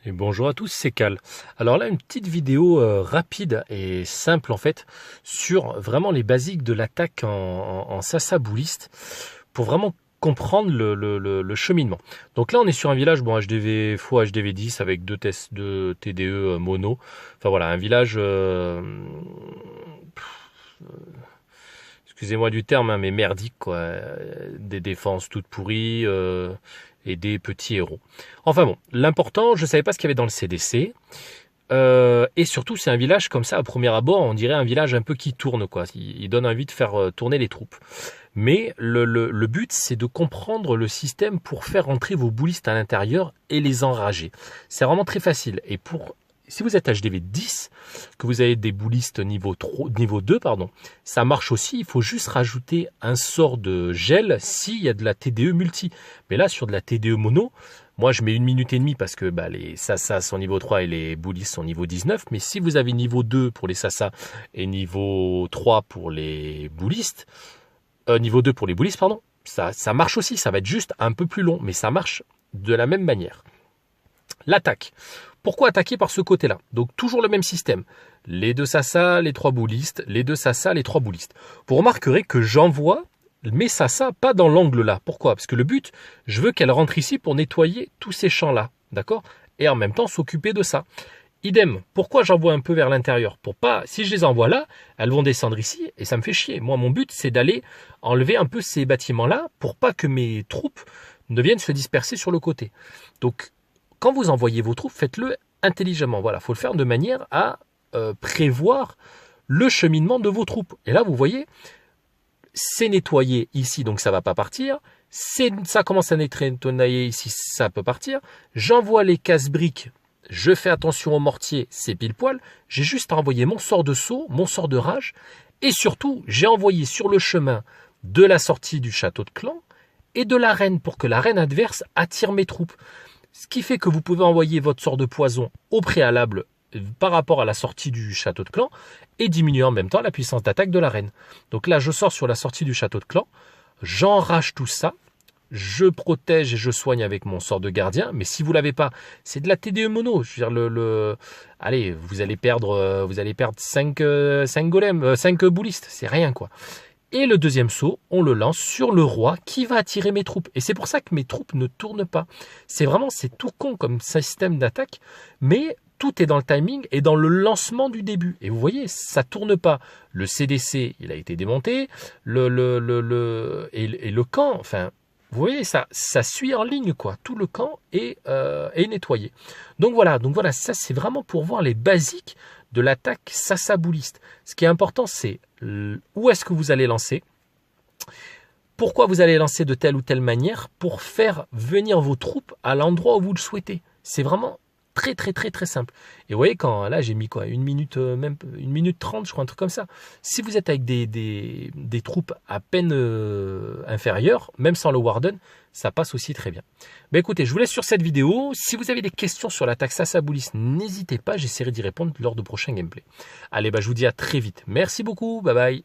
Et bonjour à tous, c'est Cal. Alors là, une petite vidéo rapide et simple en fait, sur vraiment les basiques de l'attaque en Sasa Bouliste, pour vraiment comprendre le cheminement. Donc là, on est sur un village HDV x HDV10 avec deux tests de TDE mono. Enfin voilà, un village... excusez-moi du terme, hein, mais merdique, quoi. Des défenses toutes pourries et des petits héros. Enfin bon, l'important, je ne savais pas ce qu'il y avait dans le CDC. Et surtout, c'est un village comme ça, à premier abord, on dirait un village un peu qui tourne, quoi. Il donne envie de faire tourner les troupes. Mais le but, c'est de comprendre le système pour faire rentrer vos boulistes à l'intérieur et les enrager. C'est vraiment très facile. Et si vous êtes HDV 10, que vous avez des boulistes niveau 2, ça marche aussi. Il faut juste rajouter un sort de gel s'il y a de la TDE multi. Mais là, sur de la TDE mono, moi, je mets 1 minute et demie parce que les Sasa sont niveau 3 et les boulistes sont niveau 19. Mais si vous avez niveau 2 pour les Sasa et niveau 3 pour les boulistes, niveau 2 pour les boulistes, ça marche aussi. Ça va être juste un peu plus long, mais ça marche de la même manière. L'attaque. Pourquoi attaquer par ce côté-là? Donc toujours le même système. Les deux Sasa, les 3 boulistes, les deux Sasa, les 3 boulistes. Vous remarquerez que j'envoie mes Sasa pas dans l'angle là. Pourquoi? Parce que le but, je veux qu'elles rentrent ici pour nettoyer tous ces champs-là. D'accord? Et en même temps s'occuper de ça. Idem, pourquoi j'envoie un peu vers l'intérieur? Pour pas, si je les envoie là, elles vont descendre ici et ça me fait chier. Moi, mon but, c'est d'aller enlever un peu ces bâtiments-là pour pas que mes troupes ne viennent se disperser sur le côté. Donc, quand vous envoyez vos troupes, faites-le intelligemment. Voilà, faut le faire de manière à prévoir le cheminement de vos troupes. Et là, vous voyez, c'est nettoyé ici, donc ça va pas partir. Ça commence à nettoyer ici, ça peut partir. J'envoie les casse-briques. Je fais attention au mortier, c'est pile poil. J'ai juste à envoyer mon sort de saut, mon sort de rage. Et surtout, j'ai envoyé sur le chemin de la sortie du château de clan et de l'arène pour que l'arène adverse attire mes troupes. Ce qui fait que vous pouvez envoyer votre sort de poison au préalable par rapport à la sortie du château de clan et diminuer en même temps la puissance d'attaque de l'arène. Donc là, je sors sur la sortie du château de clan, j'enrage tout ça, je protège et je soigne avec mon sort de gardien. Mais si vous l'avez pas, c'est de la TDE mono. Je veux dire, allez, vous allez perdre 5 golems, 5 boulistes, c'est rien quoi. Et le deuxième saut, on le lance sur le roi qui va attirer mes troupes. Et c'est pour ça que mes troupes ne tournent pas. C'est tout con comme système d'attaque, mais tout est dans le timing et dans le lancement du début. Et vous voyez, ça tourne pas. Le CDC, il a été démonté, et le camp, enfin, vous voyez, ça suit en ligne, quoi. Tout le camp est nettoyé. Donc voilà, ça c'est vraiment pour voir les basiques de l'attaque Sasa Bouliste. Ce qui est important, c'est où est-ce que vous allez lancer, pourquoi vous allez lancer de telle ou telle manière pour faire venir vos troupes à l'endroit où vous le souhaitez. C'est vraiment très très très très simple. Et vous voyez, quand là j'ai mis quoi, 1 minute, même 1 minute 30, je crois, un truc comme ça. Si vous êtes avec des troupes à peine inférieures, même sans le Warden, ça passe aussi très bien. Mais écoutez, je vous laisse sur cette vidéo. Si vous avez des questions sur l'attaque Sasa Bouliste, n'hésitez pas, j'essaierai d'y répondre lors de prochains gameplays. Allez, je vous dis à très vite. Merci beaucoup, bye bye.